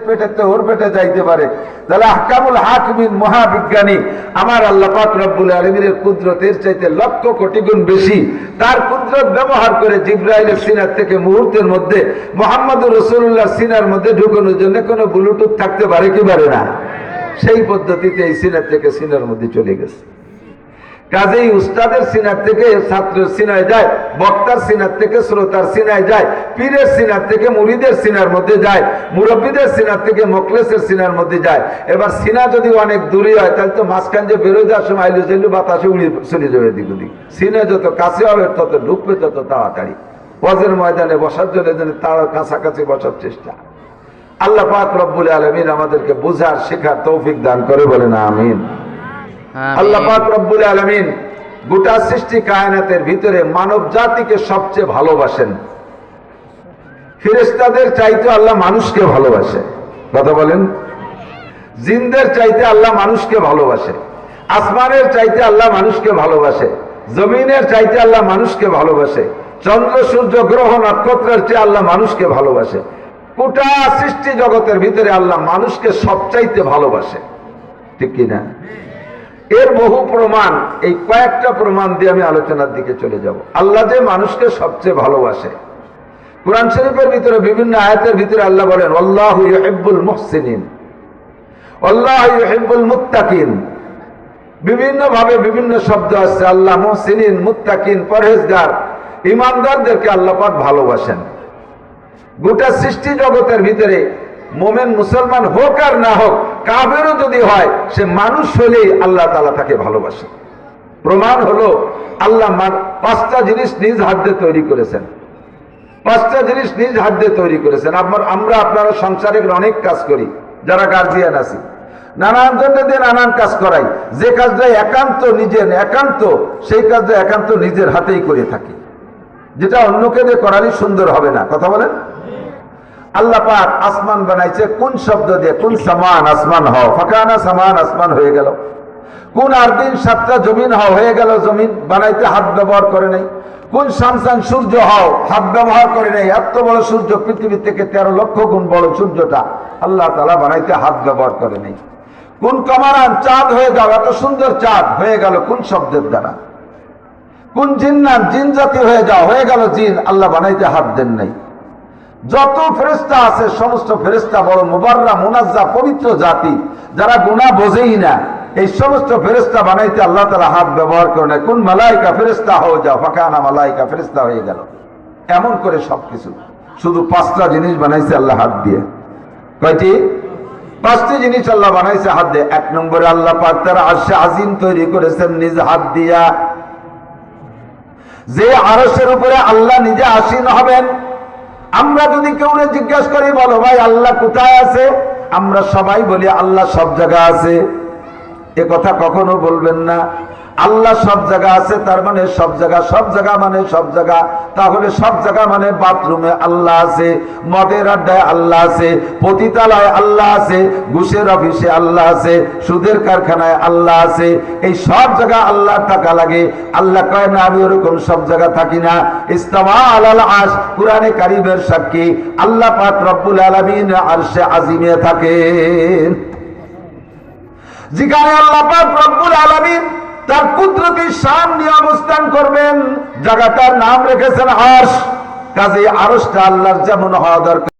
পেটেতে ওর পেটে যাইতে পারে, তাহলে আহকামুল হাকিমিন মহাবিজ্ঞানী আমার আল্লাহ পাক রব্বুল আলামিনের কুদরতের চাইতে লক্ষ কোটি গুণ বেশি। তার কুদরত ব্যবহার করে জিবরাইলের সিনার থেকে মুহূর্তের মধ্যে মুহাম্মদুর রাসূলুল্লাহর সিনার মধ্যে ঢুকানোর জন্য কোনো ব্লুটুথ থাকতে পারে কি পারে না? সেই পদ্ধতিতে এই সিনার থেকে সিনার মধ্যে চলে গেছে। কাজেই উস্তাদের সিনার থেকে ছাত্রের সিনায় যায়, বক্তার সিনার থেকে শ্রোতার সিনায় যায়, পীরের সিনার থেকে মুরিদের সিনার মধ্যে যায়, মুরব্বীদের সিনার থেকে মোখলেসের সিনার মধ্যে যায়। এবার সিনা যদি অনেক দূরে হয় তাহলে তো মাঝখান যে বেরোয় যাওয়ার সময় আইলো চাইলো বাতাসে উড়িয়ে চলে যাবে এদিক ওদিক। সিনা যত কাছে হবে তত ঢুকবে তত তাড়াতাড়ি। ওয়াজের ময়দানে বসার জন্য তার কাছাকাছি বসার চেষ্টা। আল্লাহ পাক রব্বুল আলামিন আমাদেরকে বুঝার শেখার তৌফিক দান করে, বলেন আমিন। আল্লাহ পাক রব্বুল আলামিন গোটা সৃষ্টি কায়নাতের ভিতরে মানব জাতিকে সবচেয়ে ভালোবাসেন। ফেরেশতাদের চাইতে আল্লাহ মানুষকে ভালোবাসে, কথা বলেন। জিনদের চাইতে আল্লাহ মানুষকে ভালোবাসে, আসমানের চাইতে আল্লাহ মানুষকে ভালোবাসে, জমিনের চাইতে আল্লাহ মানুষকে ভালোবাসে, চন্দ্র সূর্য গ্রহ নক্ষত্রের চেয়ে আল্লাহ মানুষকে ভালোবাসে। গোটা সৃষ্টি জগতের ভিতরে আল্লাহ মানুষকে সবচাইতে ভালোবাসে, ঠিক কিনা? এর বহু প্রমাণ, এই কয়েকটা প্রমাণ দিয়ে আমি আলোচনার দিকে চলে যাব। আল্লাহ যে মানুষকে সবচেয়ে ভালোবাসে, কুরআন শরীফের ভিতরে বিভিন্ন আয়াতের ভিতরে আল্লাহ বলেন আল্লাহু ইউহিব্বুল মুহসিনিন, আল্লাহু ইউহিব্বুল মুত্তাকিন। বিভিন্ন ভাবে বিভিন্ন শব্দ আছে। আল্লাহ মুহসিনিন, মুত্তাকিন, পরহেজগার, ঈমানদারদেরকে আল্লাহ পাক ভালোবাসেন। গোটা সৃষ্টি জগতের ভিতরে মোমেন মুসলমান হোক আর না হোক, কাফেরও যদি হয়, সে মানুষ হলেই আল্লাহ তাআলা তাকে ভালোবাসে। প্রমাণ হলো আল্লাহ পাঁচটা জিনিস নিজ হাত দিয়ে তৈরি করেছেন। পাঁচটা জিনিস নিজ হাত দিয়ে তৈরি করেছেন। আমরা আপনারা সংসারে অনেক কাজ করি, যারা গার্জিয়ান আছি, নানান জন্য দিয়ে নানান কাজ করাই। যে কাজটা একান্ত নিজের একান্ত, সেই কাজটা একান্ত নিজের হাতেই করে থাকি, যেটা অন্যকে দিয়ে করালে সুন্দর হবে না, কথা বলেন। আল্লাহ পাক আসমান বানাইছে কোন শব্দ দিয়ে? কোন সামান আসমান হও, ফাকানা সামান আসমান হয়ে গেল। কোন আরদিন সাতটা জমিন হও, হয়ে গেল জমিন। বানাইতে হাত ব্যবহার করে নাই। কোন শামসান সূর্য হও, হাত ব্যবহার করে নাই। এত বড় সূর্য, পৃথিবী থেকে 13 লক্ষ গুণ বড় সূর্যটা আল্লাহ তাআলা বানাইতে হাত ব্যবহার করে নাই। কোন কামারান চাঁদ হয়ে যাও, এত সুন্দর চাঁদ হয়ে গেল কোন শব্দের দ্বারা? কোন জিন্নান জিন জাতি হয়ে যাও, হয়ে গেল জিন, আল্লাহ বানাইতে হাত দেন নাই। যত ফেরেশতা আছে সমস্ত ফেরেশতা বড় মুবাররা মুনাজ্জা পবিত্র জাতি, যারা গুনাহ বোঝেই না, এই সমস্ত ফেরেশতা বানাইতে আল্লাহ তাআলা হাত ব্যবহার করে না। কোন মালাইকা ফেরেশতা হয়ে যাও, ফাকানা মালাইকা ফেরেশতা হয়ে গেল। এমন করে সবকিছু, শুধু পাঁচটা জিনিস বানাইছে আল্লাহ হাত দিয়ে। কয়টি? পাঁচটি জিনিস আল্লাহ বানাইছে হাত দিয়ে। এক নম্বরে আল্লাহ পাক তার আরশে আজিম তৈরি করেছেন নিজ হাত দিয়া। যে আরশের উপরে আল্লাহ নিজে আসীন হবেন। আমরা যদি কেউ জিজ্ঞাসা করি, বলো ভাই আল্লাহ কোথায় আছে, আমরা সবাই বলি আল্লাহ সব জায়গায় আছে। এ কথা কখনো বলবেন না। আল্লাহ সব জায়গা আছে, তার মানে সব জায়গা, সব জায়গা মানে সব জায়গা। তাহলে সব জায়গা মানে বাথরুমে আল্লাহ আছে, মদের আড্ডায় আল্লাহ আছে, পতিতালয়ে আল্লাহ আছে, ঘুষের অফিসে আল্লাহ আছে, সুদের কারখানায় আল্লাহ আছে। এই সব জায়গা আল্লাহ টাকা লাগে। আল্লাহ কয় না আমি ওরকম সব জায়গা থাকি না। ইস্তাওয়া আলাল আরশ, কুরআনে কারীমের সাক্ষী, আল্লাহ পাক রব্বুল আলামিন আরশে আজিমে থাকেন। যেখানে আল্লাহ পাক রব্বুল আলামিন তার কুদরতি শান নিয়ে অবস্থান করবেন, জায়গাটার নাম রেখেছেন আরশ। কাজে আরশটা আল্লাহর যেমন হওয়া দরকার।